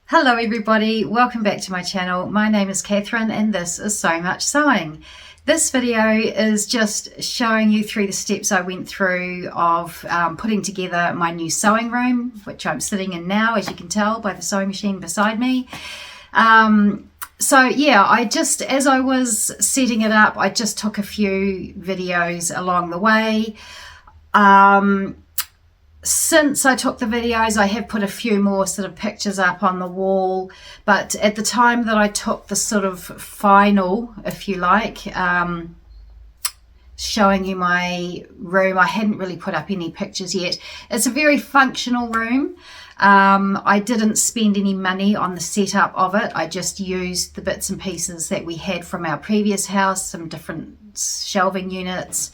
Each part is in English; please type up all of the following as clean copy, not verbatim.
Hello everybody, welcome back to my channel. My name is Catherine and this is So Much Sewing. This video is just showing you through the steps I went through of putting together my new sewing room, which I'm sitting in now, as you can tell by the sewing machine beside me. So yeah, as I was setting it up, I just took a few videos along the way. Since I took the videos, I have put a few more sort of pictures up on the wall, but at the time that I took the sort of final, if you like, showing you my room, I hadn't really put up any pictures yet. It's a very functional room. I didn't spend any money on the setup of it. I just used the bits and pieces that we had from our previous house, some different shelving units,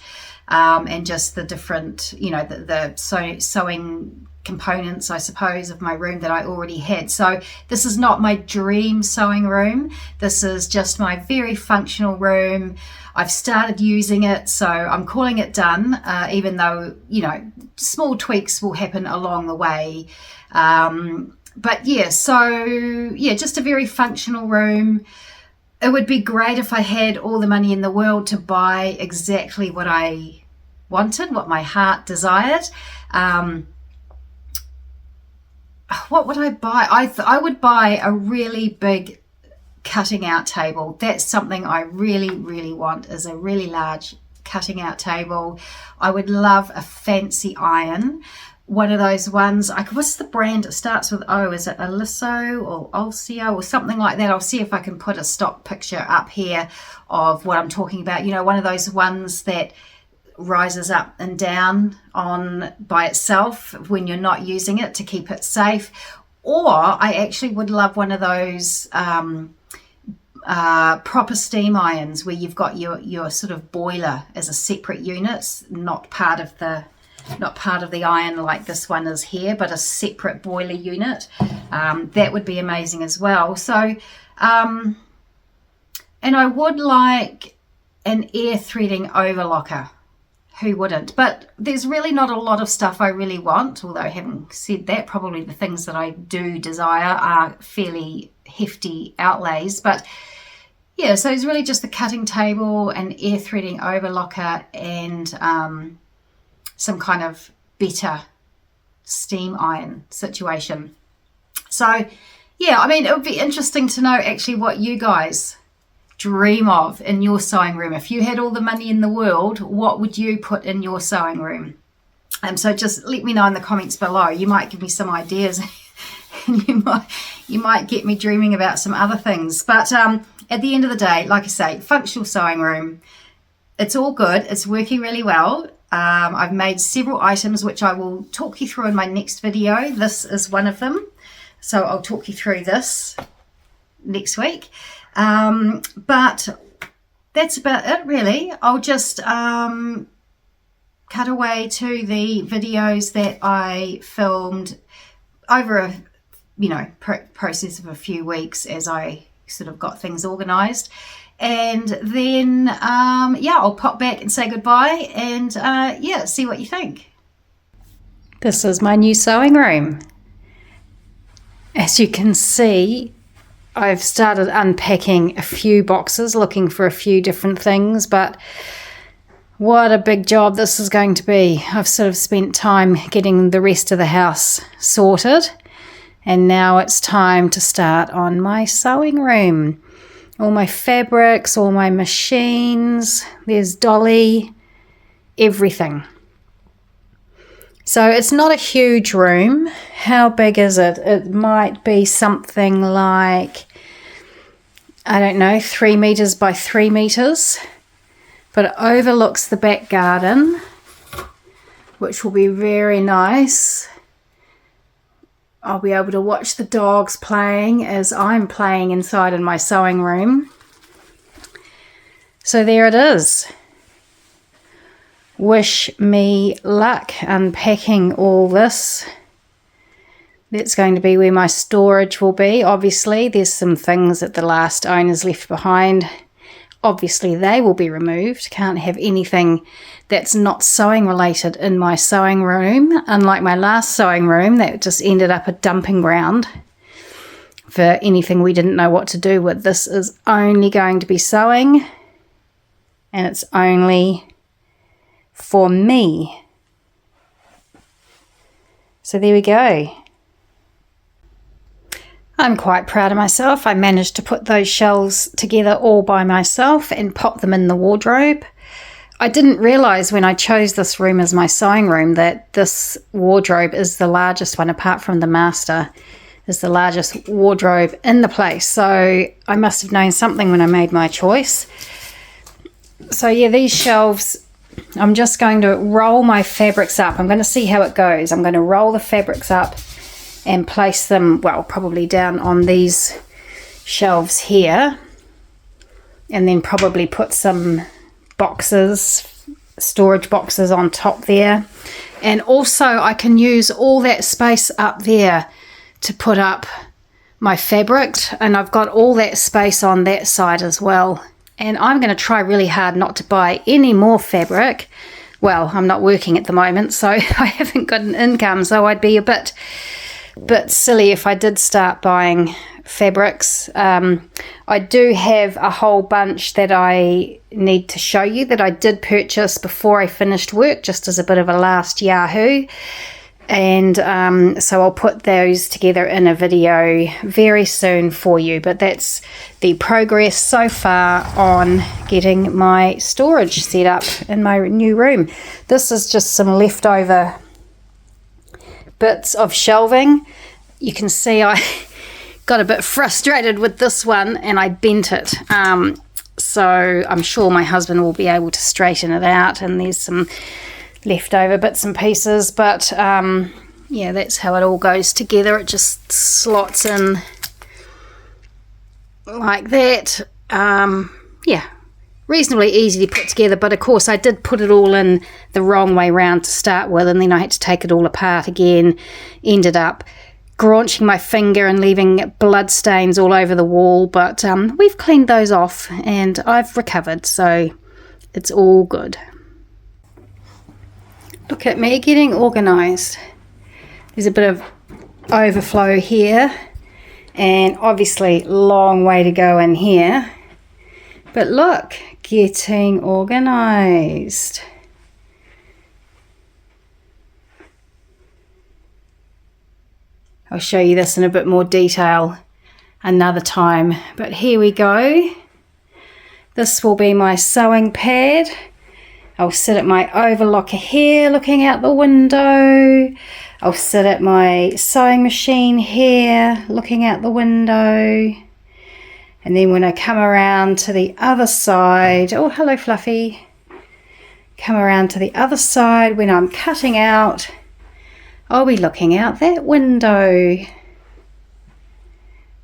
and just the different, the sewing components, I suppose, of my room that I already had. So this is not my dream sewing room. This is just my very functional room. I've started using it, so I'm calling it done, even though, small tweaks will happen along the way. But yeah, so yeah, just a very functional room. It would be great if I had all the money in the world to buy exactly what I wanted, what my heart desired. What would I buy? I would buy a really big cutting out table. That's something I really, really want, is a really large cutting out table. I would love a fancy iron. One of those ones, what's the brand? It starts with O. Is it Aliso or Olsio or something like that? I'll see if I can put a stock picture up here of what I'm talking about. One of those ones that rises up and down on by itself when you're not using it, to keep it safe. Or I actually would love one of those proper steam irons where you've got your sort of boiler as a separate unit, not part of the iron like this one is here, but a separate boiler unit. That would be amazing as well. So and I would like an air threading overlocker. Who wouldn't? But there's really not a lot of stuff I really want, although having said that, probably the things that I do desire are fairly hefty outlays. But yeah, so it's really just the cutting table, an air threading overlocker, and some kind of better steam iron situation. So yeah, I mean, it would be interesting to know actually what you guys dream of in your sewing room. If you had all the money in the world, what would you put in your sewing room? So just let me know in the comments below. You might give me some ideas and you might get me dreaming about some other things. But at the end of the day, like I say, functional sewing room, it's all good. It's working really well. I've made several items which I will talk you through in my next video. This is one of them, so I'll talk you through this next week. But that's about it really. I'll just cut away to the videos that I filmed over a process of a few weeks as I sort of got things organized. And then I'll pop back and say goodbye and see what you think. This is my new sewing room. As you can see, I've started unpacking a few boxes, looking for a few different things, but what a big job this is going to be. I've sort of spent time getting the rest of the house sorted, and now it's time to start on my sewing room. All my fabrics, all my machines, there's Dolly, everything. So it's not a huge room. How big is it? It might be something like, I don't know, 3 meters by 3 meters. But it overlooks the back garden, which will be very nice. I'll be able to watch the dogs playing as I'm playing inside in my sewing room. So there it is. Wish me luck unpacking all this. That's going to be where my storage will be. Obviously, there's some things that the last owners left behind. Obviously, they will be removed. Can't have anything that's not sewing related in my sewing room, unlike my last sewing room that just ended up a dumping ground for anything we didn't know what to do with. This is only going to be sewing, and it's only for me. So there we go. I'm quite proud of myself. I managed to put those shelves together all by myself and pop them in the wardrobe. I didn't realise when I chose this room as my sewing room that this wardrobe is the largest one, apart from the master, is the largest wardrobe in the place. So I must have known something when I made my choice. So yeah, these shelves, I'm just going to roll my fabrics up. I'm going to see how it goes. I'm going to roll the fabrics up and place them, well, probably down on these shelves here, and then probably put some boxes, storage boxes on top there. And also I can use all that space up there to put up my fabric, and I've got all that space on that side as well. And I'm going to try really hard not to buy any more fabric. Well, I'm not working at the moment, so I haven't got an income, so I'd be a bit silly if I did start buying fabrics. I do have a whole bunch that I need to show you that I did purchase before I finished work, just as a bit of a last yahoo. And so I'll put those together in a video very soon for you. But that's the progress so far on getting my storage set up in my new room. This is just some leftover bits of shelving. You can see I got a bit frustrated with this one and I bent it. So I'm sure my husband will be able to straighten it out, and there's some leftover bits and pieces, but yeah, that's how it all goes together. It just slots in like that. Yeah, reasonably easy to put together, but of course I did put it all in the wrong way round to start with, and then I had to take it all apart again. Ended up graunching my finger and leaving blood stains all over the wall, but we've cleaned those off and I've recovered, so it's all good. Look at me getting organised. There's a bit of overflow here, and obviously long way to go in here, but look, getting organised. I'll show you this in a bit more detail another time, but here we go. This will be my sewing pad. I'll sit at my overlocker here looking out the window. I'll sit at my sewing machine here looking out the window. And then when I come around to the other side, oh hello Fluffy, come around to the other side when I'm cutting out, I'll be looking out that window.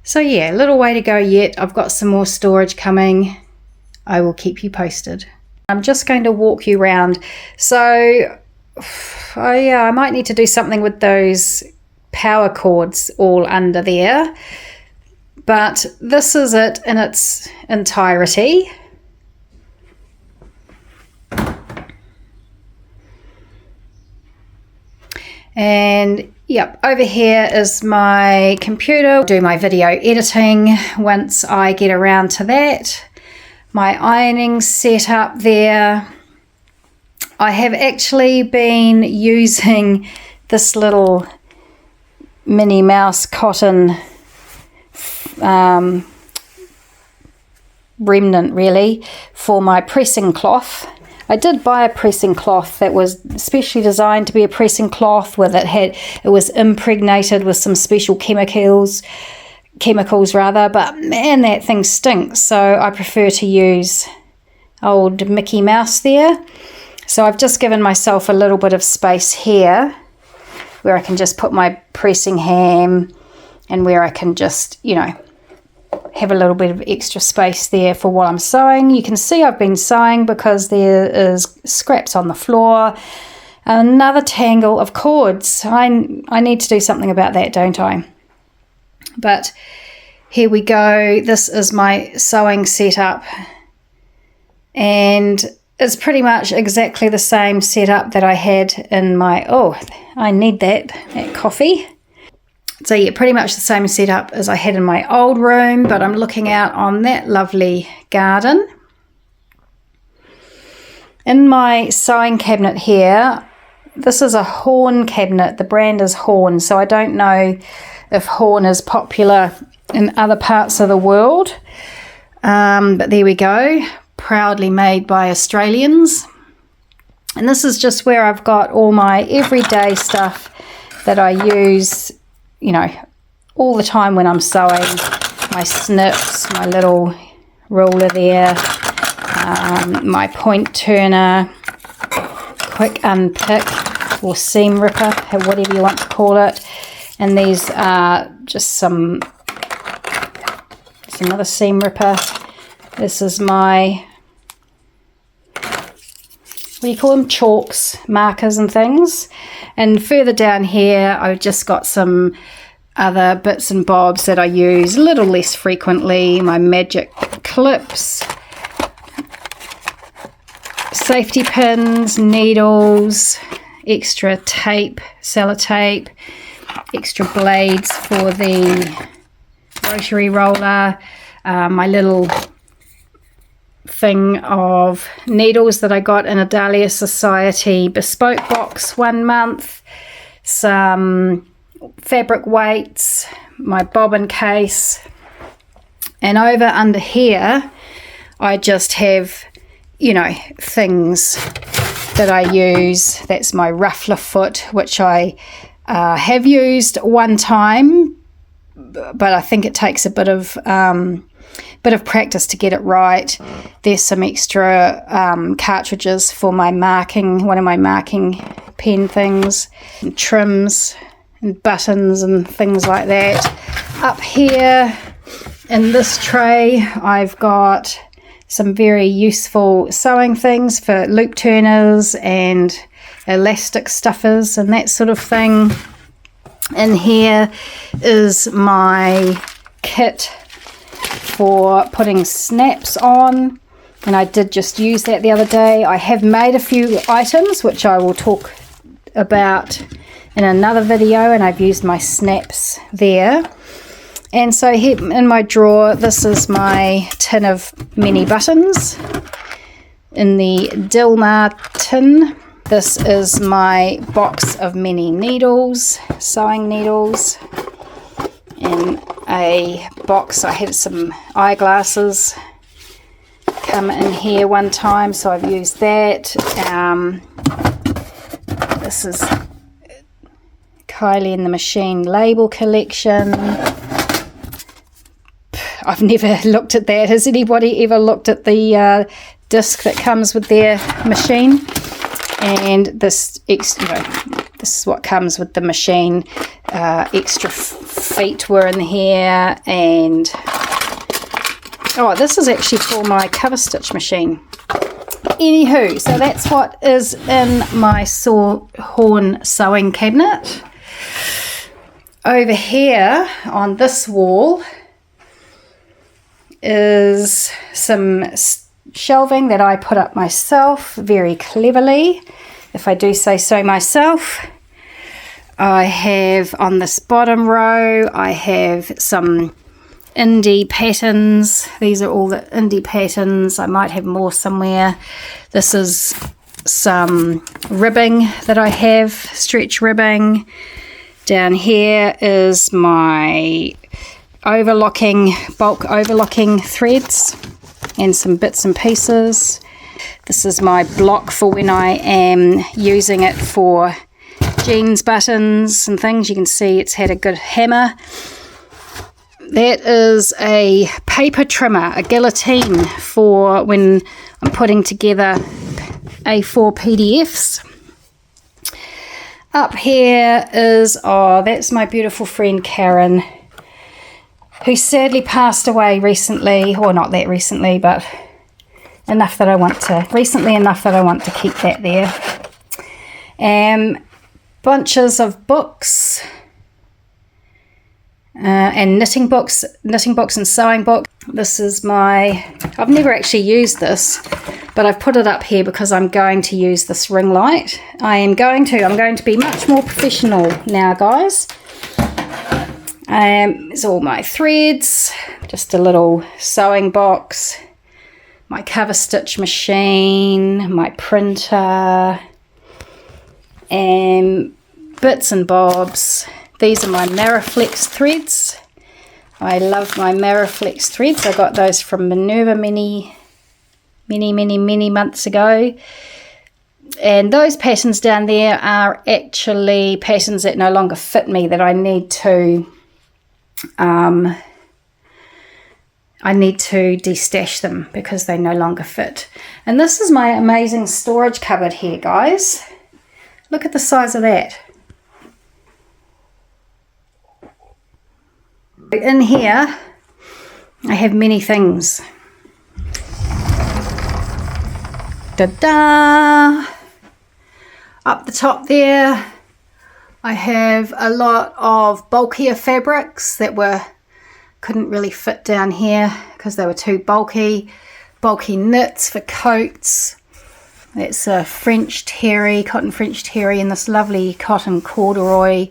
So yeah, a little way to go yet. I've got some more storage coming. I will keep you posted. I'm just going to walk you around. So I might need to do something with those power cords all under there. But this is it in its entirety. And yep, over here is my computer. I'll do my video editing once I get around to that. My ironing set up there. I have actually been using this little Minnie Mouse cotton remnant really for my pressing cloth. I did buy a pressing cloth that was specially designed to be a pressing cloth, with it was impregnated with some special chemicals rather, but man, that thing stinks. So I prefer to use old Mickey Mouse there. So I've just given myself a little bit of space here where I can just put my pressing ham, and where I can just, you know, have a little bit of extra space there for what I'm sewing. You can see I've been sewing because there is scraps on the floor. Another tangle of cords. I need to do something about that, don't I? But here we go. This is my sewing setup, and it's pretty much exactly the same setup that I had in my, oh, I need that coffee. So yeah, pretty much the same setup as I had in my old room, but I'm looking out on that lovely garden. In my sewing cabinet here, this is a Horn cabinet. The brand is Horn, so I don't know if Horn is popular in other parts of the world. But there we go, proudly made by Australians. And this is just where I've got all my everyday stuff that I use, you know, all the time when I'm sewing. My snips, my little ruler there, my point turner, quick unpick or seam ripper, whatever you want to call it. And these are just it's another seam ripper. This is my, what do you call them, chalks, markers and things. And further down here I've just got some other bits and bobs that I use a little less frequently. My magic clips, safety pins, needles, extra tape, sellotape, extra blades for the rotary roller, my little thing of needles that I got in a Dahlia Society bespoke box 1 month, some fabric weights, my bobbin case, and over under here I just have, you know, things that I use. That's my ruffler foot, which I have used one time, but I think it takes a bit of practice to get it right. There's some extra cartridges for my marking, one of my marking pen things, and trims and buttons and things like that. Up here in this tray I've got some very useful sewing things for loop turners and elastic stuffers and that sort of thing. In here is my kit for putting snaps on, and I did just use that the other day. I have made a few items which I will talk about in another video, and I've used my snaps there. And so here in my drawer, this is my tin of mini buttons in the Dilmar tin. This is my box of mini needles, sewing needles. In a box I had some eyeglasses come in here one time, so I've used that. This is Kylie and the Machine label collection. I've never looked at that. Has anybody ever looked at the disc that comes with their machine? And this, this is what comes with the machine. Extra feet were in here, and oh, this is actually for my cover stitch machine. Anywho, so that's what is in my Horn sewing cabinet. Over here on this wall is some shelving that I put up myself very cleverly, if I do say so myself. I have on this bottom row, I have some indie patterns. These are all the indie patterns. I might have more somewhere. This is some ribbing that I have, stretch ribbing. Down here is my bulk overlocking threads and some bits and pieces. This is my block for when I am using it for jeans buttons and things. You can see it's had a good hammer. That is a paper trimmer, a guillotine for when I'm putting together A4 PDFs. Up here is, oh, that's my beautiful friend Karen, who sadly passed away recently, or not that recently, but enough that I want to keep that there. Bunches of books and knitting books and sewing books. This is I've never actually used this, but I've put it up here because I'm going to use this ring light. I'm going to be much more professional now, guys. It's all my threads, just a little sewing box, my cover stitch machine, my printer, and bits and bobs. These are my Mariflex threads. I love my Mariflex threads. I got those from Minerva many months ago. And those patterns down there are actually patterns that no longer fit me, that I need to destash them because they no longer fit. And this is my amazing storage cupboard here, guys. Look at the size of that. In here, I have many things. Ta-da! Up the top there, I have a lot of bulkier fabrics that couldn't really fit down here because they were too bulky. Bulky knits for coats. That's a French terry, cotton French terry, and this lovely cotton corduroy.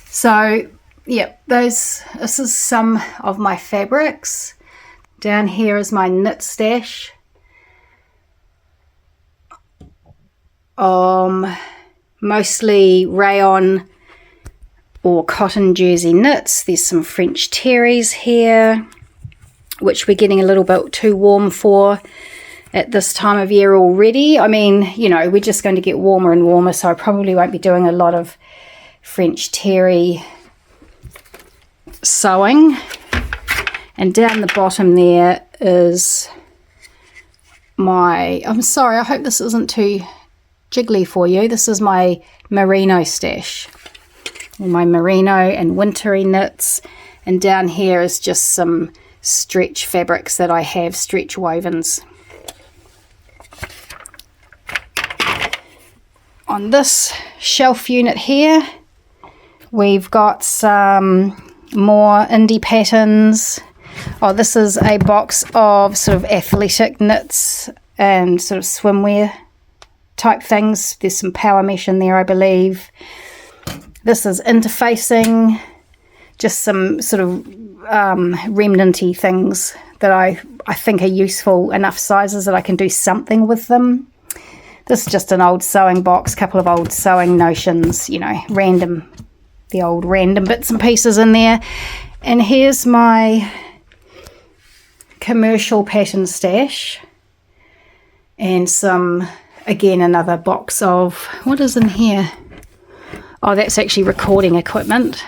So, yeah, this is some of my fabrics. Down here is my knit stash. Mostly rayon or cotton jersey knits. There's some French terries here, which we're getting a little bit too warm for at this time of year already. I mean, you know, we're just going to get warmer and warmer, so I probably won't be doing a lot of French terry sewing. And down the bottom there is my, I'm sorry, I hope this isn't too jiggly for you. This is my merino stash, my merino and wintry knits. And down here is just some stretch fabrics that I have, stretch wovens. On this shelf unit here, we've got some more indie patterns. Oh, this is a box of sort of athletic knits and sort of swimwear type things. There's some power mesh in there, I believe. This is interfacing, just some sort of remnanty things that I think are useful enough sizes that I can do something with them. This is just an old sewing box, couple of old sewing notions, you know, the old random bits and pieces in there. And here's my commercial pattern stash, and some, again, another box of, what is in here? Oh, that's actually recording equipment,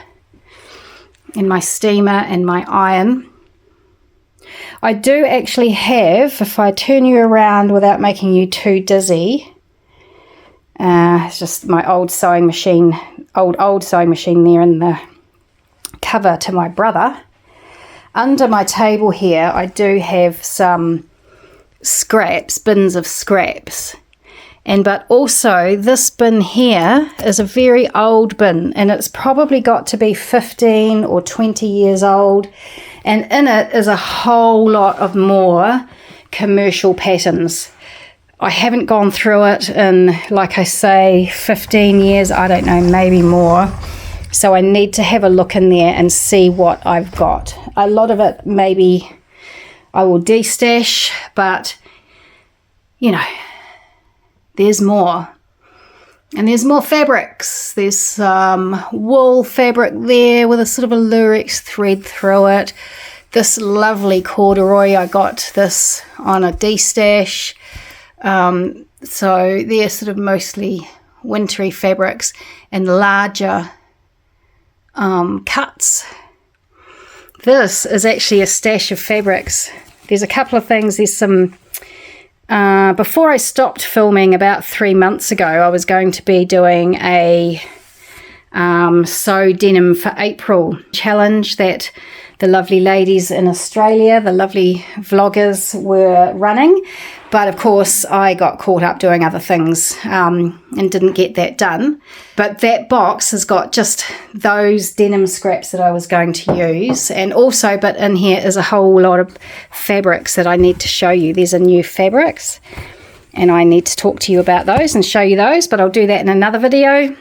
and my steamer and my iron. I do actually have, if I turn you around without making you too dizzy, it's just my old sewing machine, old sewing machine there in the cover to my brother. Under my table here, I do have some scraps, bins of scraps. But also this bin here is a very old bin, and it's probably got to be 15 or 20 years old. And in it is a whole lot of more commercial patterns. I haven't gone through it in, like I say, 15 years, I don't know, maybe more. So I need to have a look in there and see what I've got. A lot of it maybe I will destash, but, you know, there's more. And there's more fabrics. There's some wool fabric there with a sort of a lurex thread through it. This lovely corduroy, I got this on a destash. So they're sort of mostly wintry fabrics and larger cuts. This is actually a stash of fabrics. There's a couple of things. There's some, before I stopped filming about 3 months ago, I was going to be doing a Sew Denim for April challenge that the lovely ladies in Australia, the lovely vloggers, were running. But of course I got caught up doing other things and didn't get that done. But that box has got just those denim scraps that I was going to use. And also, but in here is a whole lot of fabrics that I need to show you. There's a new fabrics and I need to talk to you about those and show you those, but I'll do that in another video.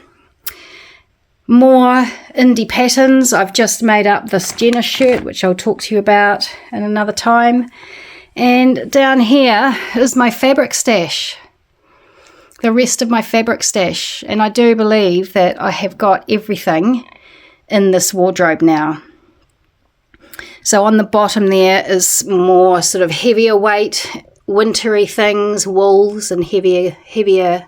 More indie patterns. I've just made up this Jenna shirt, which I'll talk to you about in another time. And down here is my fabric stash. The rest of my fabric stash. And I do believe that I have got everything in this wardrobe now. So on the bottom there is more sort of heavier weight, wintry things, wools and heavier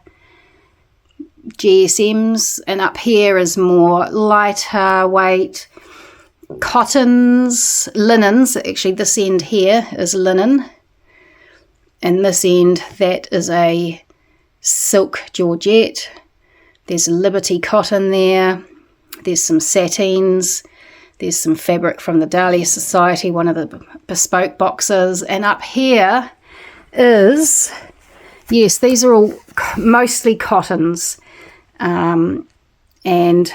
GSMs, and up here is more lighter weight cottons, linens. Actually this end here is linen, and this end, that is a silk georgette. There's Liberty cotton there, there's some satins, there's some fabric from the Dahlia Society, one of the bespoke boxes, and up here is, yes, these are all mostly cottons. And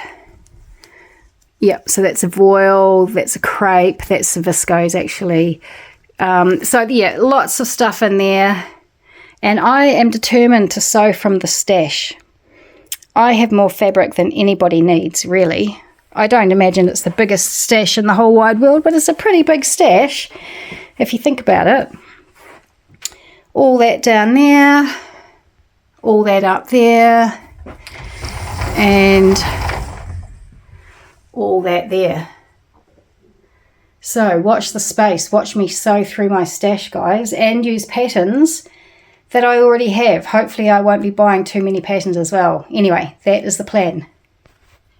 yeah, so that's a voile, that's a crepe, that's a viscose actually. So yeah, lots of stuff in there, and I am determined to sew from the stash. I have more fabric than anybody needs, really. I don't imagine it's the biggest stash in the whole wide world, but it's a pretty big stash if you think about it. All that down there, all that up there, and all that there. So watch the space, watch me sew through my stash, guys, and use patterns that I already have. Hopefully I won't be buying too many patterns as well. Anyway, that is the plan.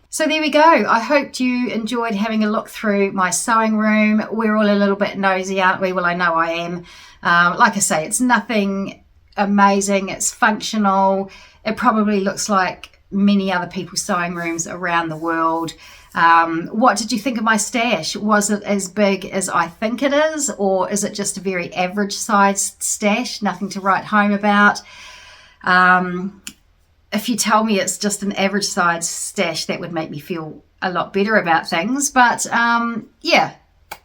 So there we go. I hope you enjoyed having a look through my sewing room. We're all a little bit nosy, aren't we? Well, I know I am. Like I say, it's nothing amazing. It's functional. It probably looks like many other people's sewing rooms around the world. What did you think of my stash? Was it as big as I think it is, or is it just a very average sized stash, nothing to write home about? If you tell me it's just an average sized stash, that would make me feel a lot better about things. But yeah,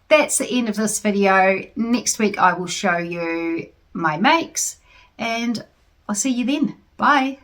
that's the end of this video. Next week I will show you my makes, and I'll see you then. Bye.